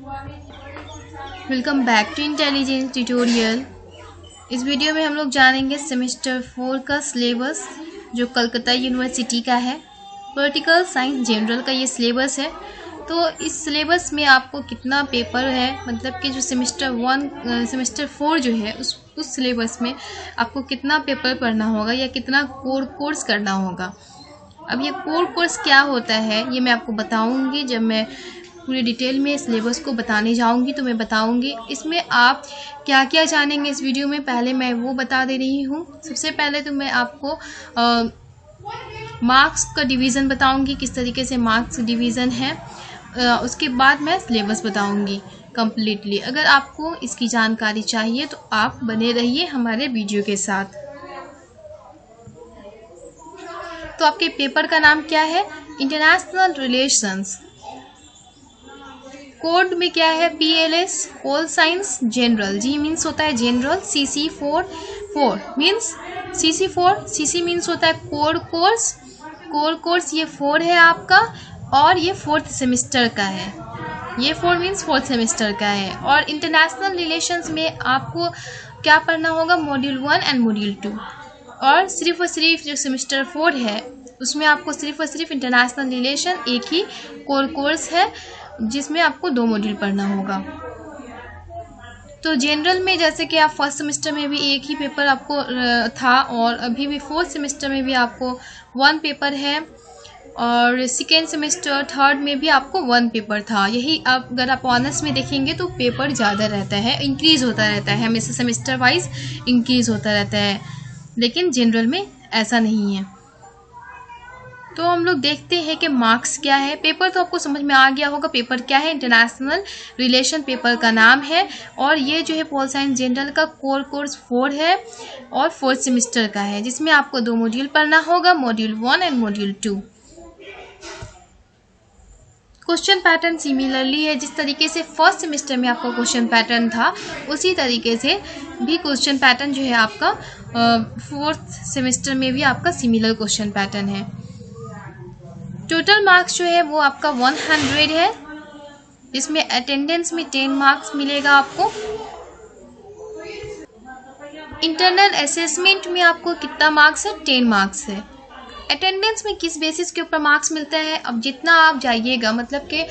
Welcome back to intelligence tutorial. इस video में हम लोग जानेंगे सेमेस्टर 4 का सिलेबस जो कलकत्ता यूनिवर्सिटी का है। पॉलिटिकल साइंस जनरल का ये सिलेबस है। तो इस सिलेबस में आपको कितना पेपर है, मतलब कि जो सेमेस्टर 4 जो है उस सिलेबस में आपको कितना पेपर पढ़ना होगा या कितना कोर्स करना होगा। अब ये कोर्स क्या होता है ये मैं आपको बताऊंगी। जब मैं पूरी डिटेल में सिलेबस को बताने जाऊंगी तो मैं बताऊंगी इसमें आप क्या क्या जानेंगे इस वीडियो में। पहले मैं वो बता दे रही हूँ। सबसे पहले तो मैं आपको मार्क्स का डिवीज़न बताऊंगी, किस तरीके से मार्क्स डिवीज़न है। उसके बाद मैं सिलेबस बताऊंगी कम्प्लीटली। अगर आपको इसकी जानकारी चाहिए तो आप बने रहिए हमारे वीडियो के साथ। तो आपके पेपर का नाम क्या है? International relations. कोड में क्या है? PLS pol science general. G means होता है general. CC 4 means CC means होता है कोर कोर्स। ये 4 है आपका और ये 4th सेमेस्टर का है। ये 4 मीन्स 4th सेमेस्टर का है। और इंटरनेशनल रिलेशंस में आपको क्या पढ़ना होगा? Module 1 and module 2। और सिर्फ जो सेमेस्टर 4 है उसमें आपको सिर्फ और सिर्फ इंटरनेशनल रिलेशन एक ही कोर्स है जिसमें आपको 2 मॉड्यूल पढ़ना होगा। तो जनरल में जैसे कि आप फर्स्ट सेमेस्टर में भी एक ही पेपर आपको था और अभी भी 4th सेमेस्टर में भी आपको 1 पेपर है और सेकेंड सेमेस्टर 3rd में भी आपको 1 पेपर था। यही आप अगर आप ऑनर्स में देखेंगे तो पेपर ज़्यादा रहता है, इंक्रीज़ होता रहता है, हमेशा सेमेस्टर वाइज इंक्रीज़ होता रहता है। लेकिन जनरल में ऐसा नहीं है। तो हम लोग देखते हैं कि मार्क्स क्या है। पेपर तो आपको समझ में आ गया होगा पेपर क्या है। इंटरनेशनल रिलेशन पेपर का नाम है और ये जो है पोल साइंस जनरल का कोर्स 4 है और 4th सेमेस्टर का है जिसमें आपको 2 मॉड्यूल पढ़ना होगा, module 1 and module 2। Question pattern similarly है। जिस तरीके से फर्स्ट सेमेस्टर में आपका क्वेश्चन पैटर्न था उसी तरीके से भी क्वेश्चन पैटर्न जो है आपका 4th सेमेस्टर में भी आपका सिमिलर क्वेश्चन पैटर्न है। टोटल मार्क्स जो है वो आपका 100 है, जिसमें अटेंडेंस में 10 मार्क्स मिलेगा आपको। इंटरनल असेसमेंट में आपको कितना मार्क्स है? 10 मार्क्स है। अटेंडेंस में किस बेसिस के ऊपर मार्क्स मिलता है? अब जितना आप जाइएगा, मतलब कि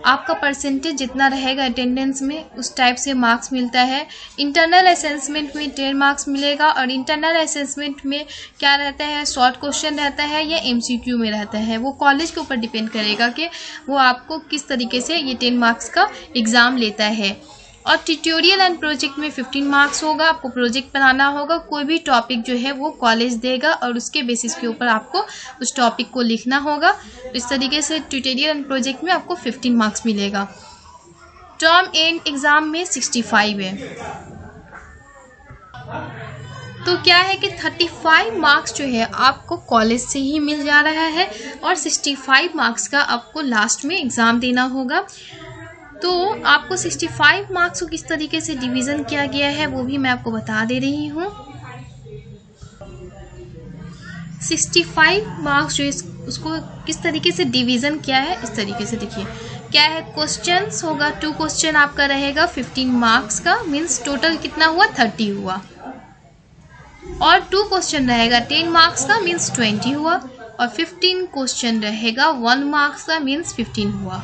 आपका परसेंटेज जितना रहेगा अटेंडेंस में उस टाइप से मार्क्स मिलता है। इंटरनल असेसमेंट में 10 मार्क्स मिलेगा और इंटरनल असेसमेंट में क्या रहता है? शॉर्ट क्वेश्चन रहता है या MCQ में रहता है। वो कॉलेज के ऊपर डिपेंड करेगा कि वो आपको किस तरीके से ये 10 मार्क्स का एग्ज़ाम लेता है। और ट्यूटोरियल एंड प्रोजेक्ट में 15 मार्क्स होगा। आपको प्रोजेक्ट बनाना होगा, कोई भी टॉपिक जो है वो कॉलेज देगा और उसके बेसिस के ऊपर आपको उस टॉपिक को लिखना होगा। तो इस तरीके से ट्यूटोरियल एंड प्रोजेक्ट में आपको 15 मार्क्स मिलेगा। टर्म एंड एग्ज़ाम में 65 है। तो क्या है कि 35 मार्क्स जो है आपको कॉलेज से ही मिल जा रहा है और 65 मार्क्स का आपको लास्ट में एग्ज़ाम देना होगा। तो आपको 65 मार्क्स को किस तरीके से डिवीज़न किया गया है वो भी मैं आपको बता दे रही हूँ। 65 मार्क्स जो उसको किस तरीके से डिवीज़न किया है इस तरीके से देखिए। क्या है? क्वेश्चंस होगा, 2 क्वेश्चन आपका रहेगा 15 मार्क्स का, मीन्स टोटल कितना हुआ? 30 हुआ। और 2 क्वेश्चन रहेगा 10 मार्क्स का, मीन्स 20 हुआ। और 15 क्वेश्चन रहेगा 1 मार्क्स का, मीन्स 15 हुआ।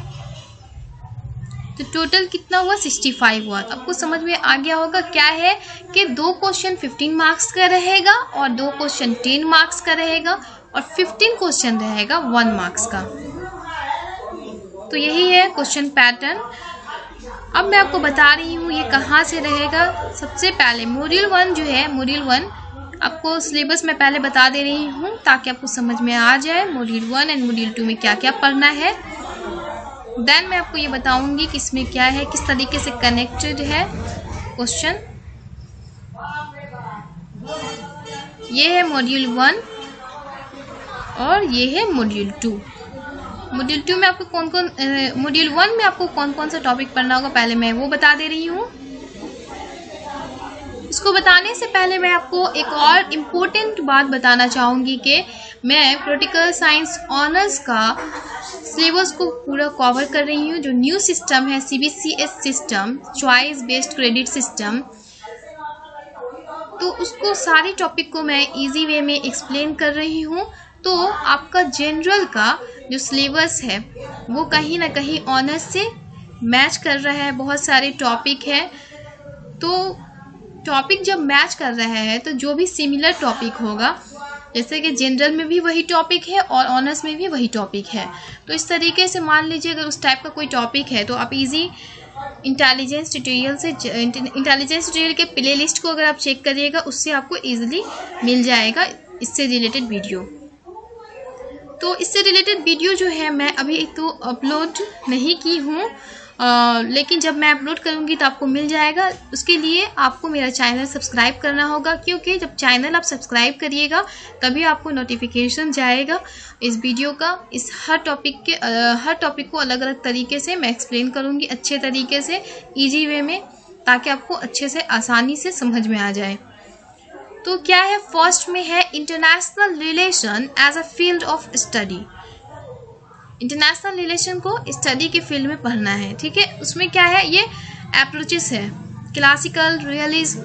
तो टोटल कितना हुआ? 65 हुआ। आपको समझ में आ गया होगा क्या है कि 2 क्वेश्चन 15 मार्क्स का रहेगा और 2 क्वेश्चन 10 मार्क्स का रहेगा और 15 क्वेश्चन रहेगा 1 मार्क्स का। तो यही है क्वेश्चन पैटर्न। अब मैं आपको बता रही हूँ ये कहाँ से रहेगा। सबसे पहले मॉड्यूल 1 जो है, मॉड्यूल 1 आपको सिलेबस मैं पहले बता दे रही हूँ ताकि आपको समझ में आ जाए मॉड्यूल 1 एंड मॉड्यूल 2 में क्या क्या पढ़ना है। देन मैं आपको ये बताऊंगी कि इसमें क्या है, किस तरीके से कनेक्टेड है क्वेश्चन। ये है मॉड्यूल 1 और ये है मॉड्यूल 2। मॉड्यूल 2 में आपको मॉड्यूल 1 में आपको कौन कौन सा टॉपिक पढ़ना होगा पहले मैं वो बता दे रही हूँ। इसको बताने से पहले मैं आपको एक और इम्पोर्टेंट बात बताना चाहूँगी कि मैं पॉलिटिकल साइंस ऑनर्स का सिलेबस को पूरा कवर कर रही हूँ। जो न्यू सिस्टम है CBCS system, choice based credit system, तो उसको सारे टॉपिक को मैं इजी वे में एक्सप्लेन कर रही हूँ। तो आपका जनरल का जो सिलेबस है वो कहीं ना कहीं ऑनर्स से मैच कर रहा है। बहुत सारे टॉपिक है, तो टॉपिक जब मैच कर रहा है तो जो भी सिमिलर टॉपिक होगा, जैसे कि जनरल में भी वही टॉपिक है और ऑनर्स में भी वही टॉपिक है, तो इस तरीके से मान लीजिए अगर उस टाइप का कोई टॉपिक है तो आप इजी इंटेलिजेंस ट्यूटोरियल के प्ले लिस्ट को अगर आप चेक करिएगा, उससे आपको ईजिली मिल जाएगा इससे रिलेटेड वीडियो। तो इससे रिलेटेड वीडियो जो है मैं अभी तो अपलोड नहीं की हूँ, लेकिन जब मैं अपलोड करूँगी तो आपको मिल जाएगा। उसके लिए आपको मेरा चैनल सब्सक्राइब करना होगा, क्योंकि जब चैनल आप सब्सक्राइब करिएगा तभी आपको नोटिफिकेशन जाएगा इस वीडियो का। इस हर टॉपिक को अलग अलग तरीके से मैं एक्सप्लेन करूँगी, अच्छे तरीके से, ईजी वे में, ताकि आपको अच्छे से आसानी से समझ में आ जाए। तो क्या है, फर्स्ट में है international relation as a field of study. International relation को स्टडी के फील्ड में पढ़ना है, ठीक है। उसमें क्या है, ये अप्रोचेस है, classical realism,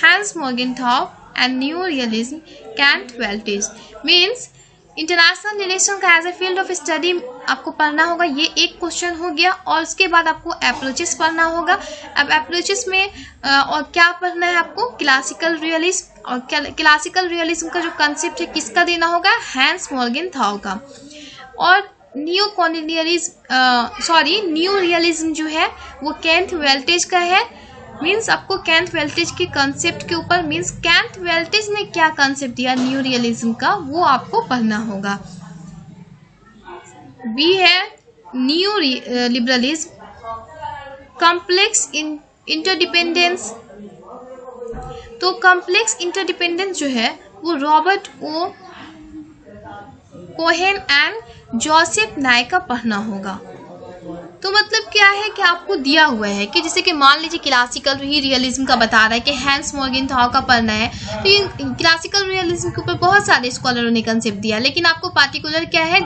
Hans Morgenthau and new realism, Kant Waltz. Means international relation का as a field of study आपको पढ़ना होगा, ये एक क्वेश्चन हो गया। और उसके बाद आपको अप्रोचेस पढ़ना होगा। अब अप्रोचेस में और क्या पढ़ना है आपको, क्लासिकल रियलिज्म, और क्लासिकल रियलिज्म का जो कंसेप्ट है किसका देना होगा, हैंस मॉर्गेनथाउ का। और न्यू रियलिज्म जो है वो कैंट वेल्टिज का है। मीन्स आपको कैंट वेल्टिज के कंसेप्ट के ऊपर, मीन्स कैंट वेल्टिज ने क्या कंसेप्ट दिया न्यू रियलिज्म का, वो आपको पढ़ना होगा। बी है न्यू लिबरलिज्म, कॉम्प्लेक्स इंटरडिपेंडेंस। तो कॉम्प्लेक्स इंटरडिपेंडेंस जो है वो Robert O Keohane and Joseph Nye का पढ़ना होगा। तो मतलब क्या है कि आपको दिया हुआ है कि जैसे कि मान लीजिए क्लासिकल रियलिज्म का बता रहा है कि हैंस मॉर्गेनथाउ का पढ़ना है, तो ये क्लासिकल रियलिज्म के ऊपर बहुत सारे स्कॉलरों ने कंसेप्ट दिया, लेकिन आपको पार्टिकुलर क्या है,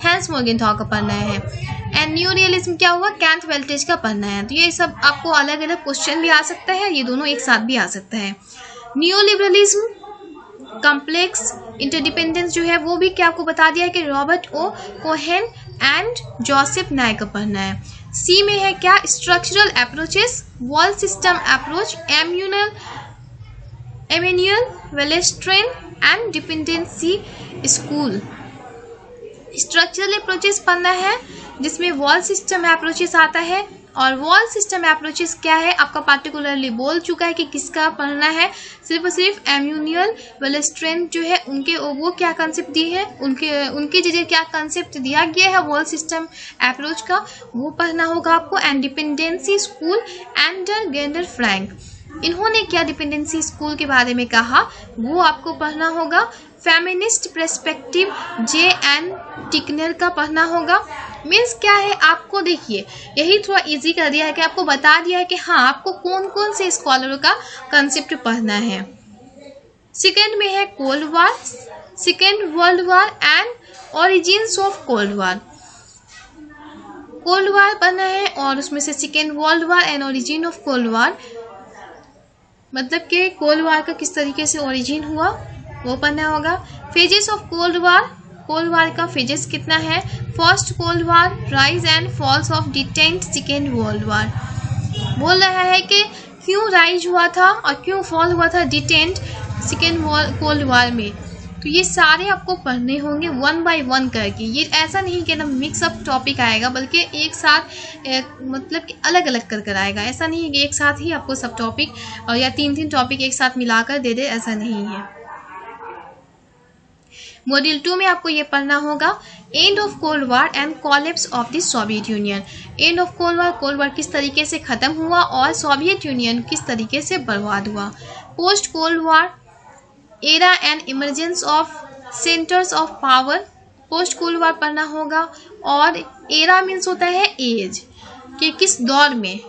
हैंस मॉर्गेनथाउ का पढ़ना है। एंड न्यू रियलिज्म क्या हुआ, कैंट वेल्टिज का पढ़ना है। तो ये सब आपको अलग अलग क्वेश्चन भी आ सकता है, ये दोनों एक साथ भी आ सकता है। न्यू लिबरलिज्म, कॉम्प्लेक्स इंटरडिपेंडेंस जो है वो भी क्या आपको बता दिया है कि Robert O Keohane and Joseph Nye का पढ़ना है। सी में है क्या, structural approaches, world system approach, Immanuel Wallerstein and dependency school. Structural approaches पढ़ना है जिसमें वॉल सिस्टम अप्रोचेस आता है। और वॉल सिस्टम अप्रोचेस क्या है, आपका पार्टिकुलरली बोल चुका है कि किसका पढ़ना है, सिर्फ और सिर्फ एम्यूनियल वेलेस्ट्रेन जो है उनके वो क्या कंसेप्ट दिए हैं, उनके जरिए क्या कंसेप्ट दिया गया है वॉल सिस्टम अप्रोच का, वो पढ़ना होगा आपको। And dependency school Andre Gunder Frank, इन्होंने क्या डिपेंडेंसी स्कूल के बारे में कहा वो आपको पढ़ना होगा। Feminist perspective, J.N. टिकनर का पढ़ना होगा। मीन्स क्या है, आपको देखिए यही थोड़ा इजी कर दिया है कि आपको बता दिया है कि हाँ आपको कौन कौन से स्कॉलरों का कंसेप्ट पढ़ना है। सेकेंड में है cold war, second world war and origins of cold war. Cold वार पढ़ना है और उसमें से second world war and origin of cold वार, मतलब कि कोल्ड वार का किस तरीके से ओरिजिन हुआ वो पढ़ना होगा। Phases of cold war, cold war का फेजेस कितना है, first cold war, rise and falls of detente second world war. बोल रहा है कि क्यों राइज हुआ था और क्यों फॉल हुआ था डिटेंट सेकेंड कोल्ड वार में। तो ये सारे आपको पढ़ने होंगे 1 बाय 1 करके। ये ऐसा नहीं कि ना मिक्सअप टॉपिक आएगा, बल्कि एक साथ मतलब कि अलग अलग कर आएगा। ऐसा नहीं है कि एक साथ ही आपको सब टॉपिक और या 3 टॉपिक एक साथ मिलाकर दे दे, ऐसा नहीं है। मॉड्यूल 2 में आपको ये पढ़ना होगा end of cold war and collapse of the Soviet union. End of cold वार किस तरीके से ख़त्म हुआ और सोवियत यूनियन किस तरीके से बर्बाद हुआ। Post cold war era and emergence of centres of power, post cold war पढ़ना होगा। और एरा मीन्स होता है एज, कि किस दौर में,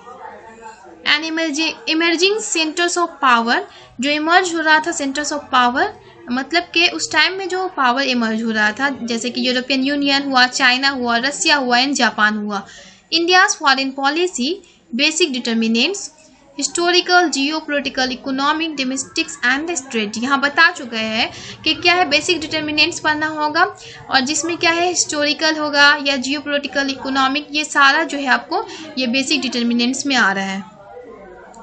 and emerging centres of power, जो इमर्ज हो रहा था सेंटर्स ऑफ पावर, मतलब कि उस टाइम में जो पावर इमर्ज हो रहा था, जैसे कि यूरोपियन यूनियन हुआ, चाइना हुआ, रसिया हुआ एंड जापान हुआ। India's foreign policy, basic determinants, historical, geopolitical, economic, domestics and strategy. यहाँ बता चुके हैं कि क्या है, बेसिक डिटर्मिनेंट्स पढ़ना होगा, और जिसमें क्या है हिस्टोरिकल होगा या जियोपॉलिटिकल, इकोनॉमिक, ये सारा जो है आपको ये बेसिक डिटर्मिनेंट्स में आ रहा है।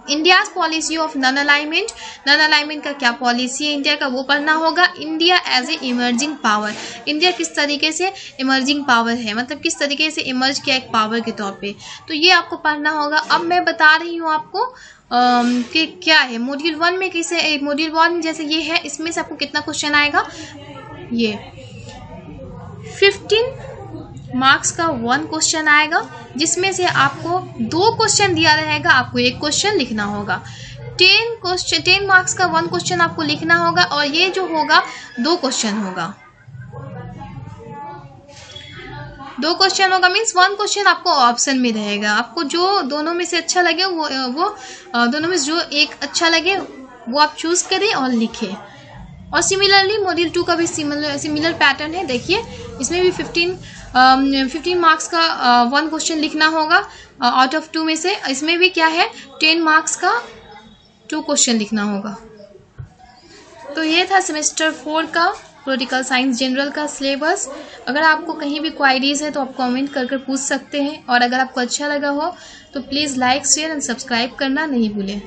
India's policy of non alignment, non alignment का क्या पॉलिसी है इंडिया का, वो पढ़ना होगा। India as a emerging power, India किस तरीके से इमर्जिंग पावर है, मतलब किस तरीके से इमर्ज किया एक पावर के तौर पे, तो ये आपको पढ़ना होगा। अब मैं बता रही हूँ आपको कि क्या है मॉड्यूल 1 में, किसे मॉड्यूल 1 जैसे ये है, इसमें से आपको कितना क्वेश्चन आएगा, ये 15 मार्क्स का 1 क्वेश्चन आएगा, जिसमें से आपको 2 क्वेश्चन दिया रहेगा, आपको 1 क्वेश्चन लिखना होगा। 10 मार्क्स का 1 क्वेश्चन आपको लिखना होगा, और ये जो होगा 2 क्वेश्चन होगा। 2 क्वेश्चन होगा मीन्स 1 क्वेश्चन आपको ऑप्शन में रहेगा, आपको जो दोनों में से अच्छा लगे वो दोनों में जो एक अच्छा लगे वो आप चूज करें और लिखें। और सिमिलरली मॉड्यूल 2 का भी सिमिलर पैटर्न है। देखिए इसमें भी 15 मार्क्स का 1 क्वेश्चन लिखना होगा आउट ऑफ 2 में से। इसमें भी क्या है 10 मार्क्स का 2 क्वेश्चन लिखना होगा। तो ये था सेमेस्टर 4 का पॉलिटिकल साइंस जनरल का सिलेबस। अगर आपको कहीं भी क्वायरीज है तो आप कमेंट कर पूछ सकते हैं, और अगर आपको अच्छा लगा हो तो please like, share and subscribe करना नहीं भूलें।